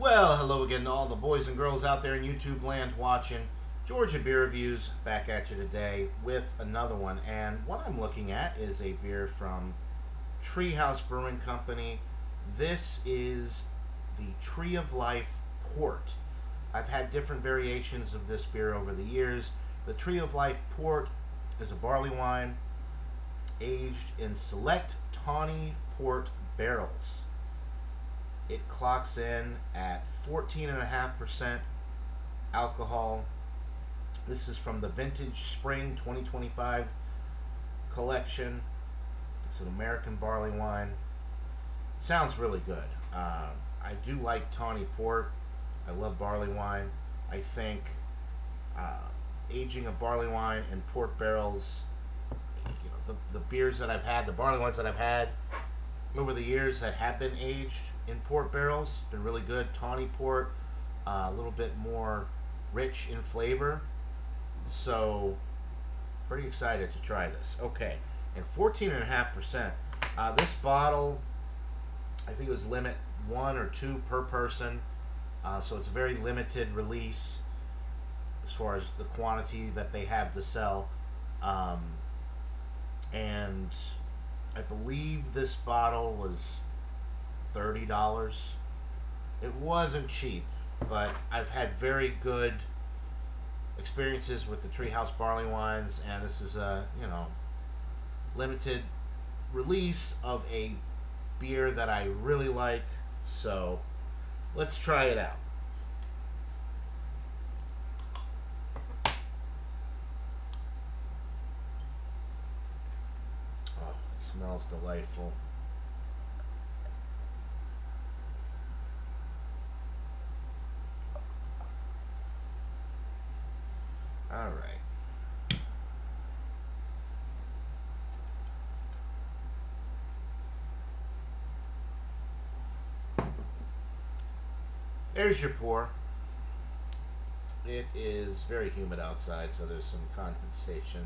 Well, hello again to all the boys and girls out there in YouTube land watching Georgia Beer Reviews. Back at you today with another one. And what I'm looking at is a beer from Treehouse Brewing Company. This is the Tree of Life Port. I've had different variations of this beer over the years. The Tree of Life Port is a barley wine aged in select tawny port barrels. It clocks in at 14.5% alcohol. This is from the Vintage Spring 2025 collection. It's an American barley wine. Sounds really good. I do like tawny port. I love barley wine. I think uh, aging of barley wine in port barrels, the beers that I've had, the barley wines that I've had over the years that have been aged in port barrels, been really good. Tawny port, a little bit more rich in flavor. So, pretty excited to try this. Okay, and 14.5%. This bottle, I think it was limit one or two per person. So it's a very limited release as far as the quantity that they have to sell. And I believe this bottle was $30. It wasn't cheap, but I've had very good experiences with the Treehouse barley wines, and this is a limited release of a beer that I really like. So let's try it out. Oh, it smells delightful. All right. There's your pour. It is very humid outside, so there's some condensation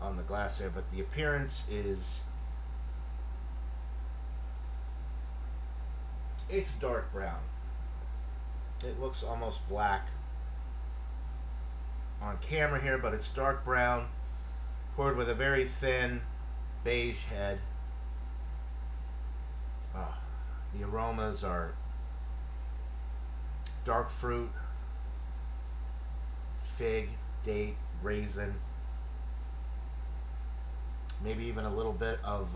on the glass there, but the appearance is, it's dark brown. It looks almost black on camera here, but it's dark brown, poured with a very thin beige head. Oh, the aromas are dark fruit, fig, date, raisin, maybe even a little bit of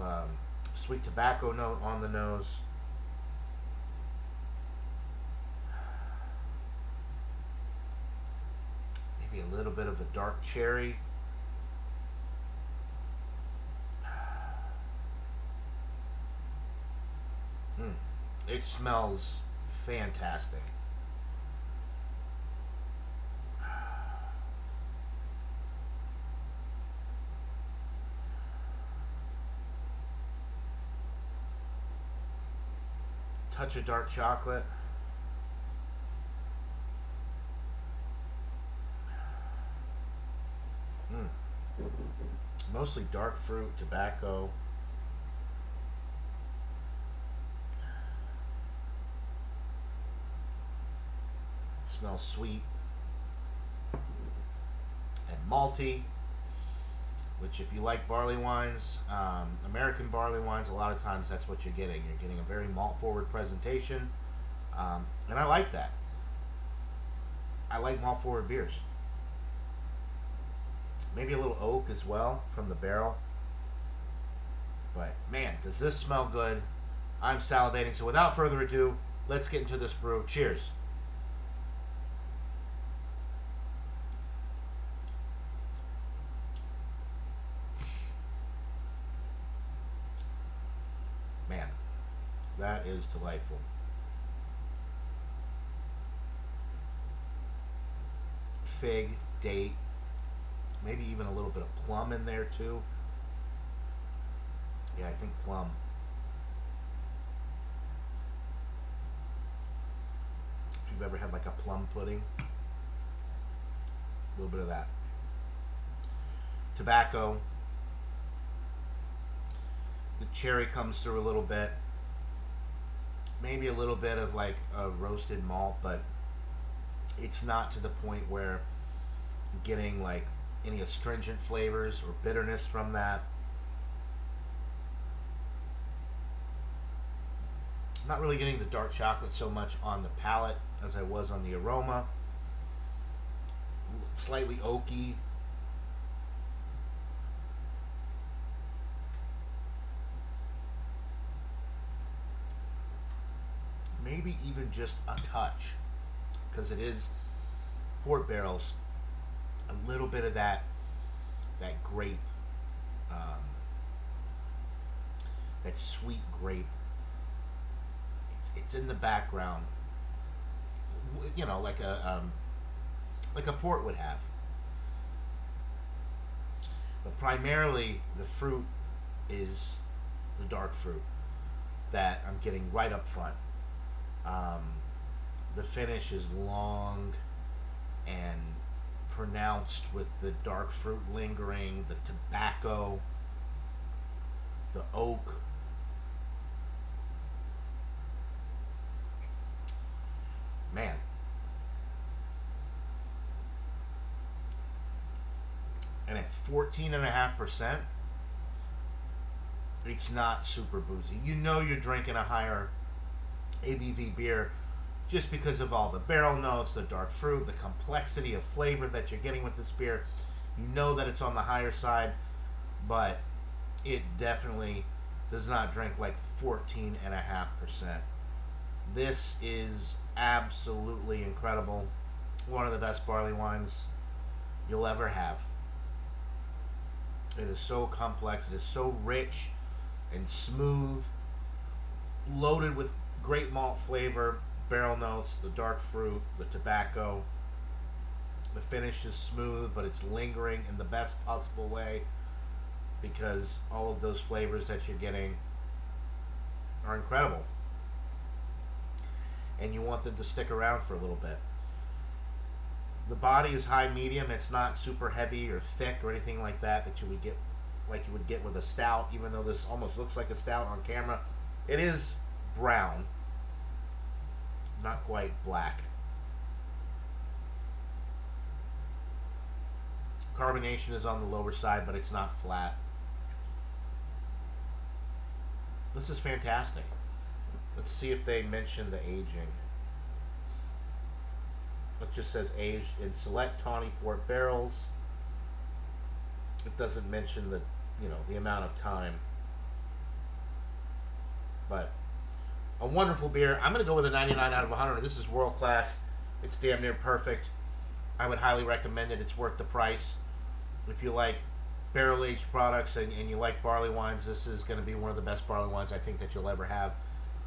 sweet tobacco note on the nose. Maybe a little bit of a dark cherry. It smells fantastic. Touch of dark chocolate. Mostly dark fruit, tobacco. Smells sweet and malty, which if you like barley wines, American barley wines, a lot of times that's what you're getting. You're getting a very malt forward presentation, and I like that. I like malt forward beers. Maybe a little oak as well from the barrel. But man, does this smell good. I'm salivating. So without further ado, let's get into this brew. Cheers. Man, that is delightful. Fig, date, maybe even a little bit of plum in there too. Yeah, I think plum. If you've ever had like a plum pudding, a little bit of that. Tobacco. The cherry comes through a little bit. maybe a little bit of like a roasted malt, but it's not to the point where I'm getting like any astringent flavors or bitterness from that. I'm not really getting the dark chocolate so much on the palate as I was on the aroma. Slightly oaky. Maybe even just a touch, because it is port barrels. A little bit of that grape, um, that sweet grape. It's in the background, like a port would have. But primarily, the fruit is the dark fruit that I'm getting right up front. Um, the finish is long and pronounced with the dark fruit lingering, the tobacco, the oak. Man. And at 14.5%, it's not super boozy. You know you're drinking a higher ABV beer just because of all the barrel notes, the dark fruit, the complexity of flavor that you're getting with this beer. You know that it's on the higher side, but it definitely does not drink like 14.5%. This is absolutely incredible. One of the best barley wines you'll ever have. It is so complex. It is so rich and smooth, loaded with great malt flavor, barrel notes, the dark fruit, the tobacco. The finish is smooth, but it's lingering in the best possible way because all of those flavors that you're getting are incredible. And you want them to stick around for a little bit. The body is high medium. It's not super heavy or thick or anything like that you would get like you would get with a stout, even though this almost looks like a stout on camera. It is brown, not quite black. Carbonation is on the lower side, but it's not flat. This is fantastic. Let's see if they mention the aging. It just says aged in select tawny port barrels. It doesn't mention the amount of time. But a wonderful beer. I'm going to go with a 99 out of 100. This is world class. It's damn near perfect. I would highly recommend it. It's worth the price. If you like barrel aged products and you like barley wines, this is going to be one of the best barley wines I think that you'll ever have.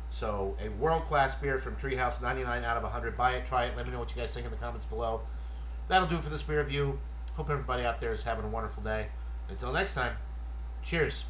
So a world-class beer from Treehouse, 99 out of 100. Buy it, try it. Let me know what you guys think in the comments below. That'll do it for this beer review. Hope everybody out there is having a wonderful day. Until next time, cheers.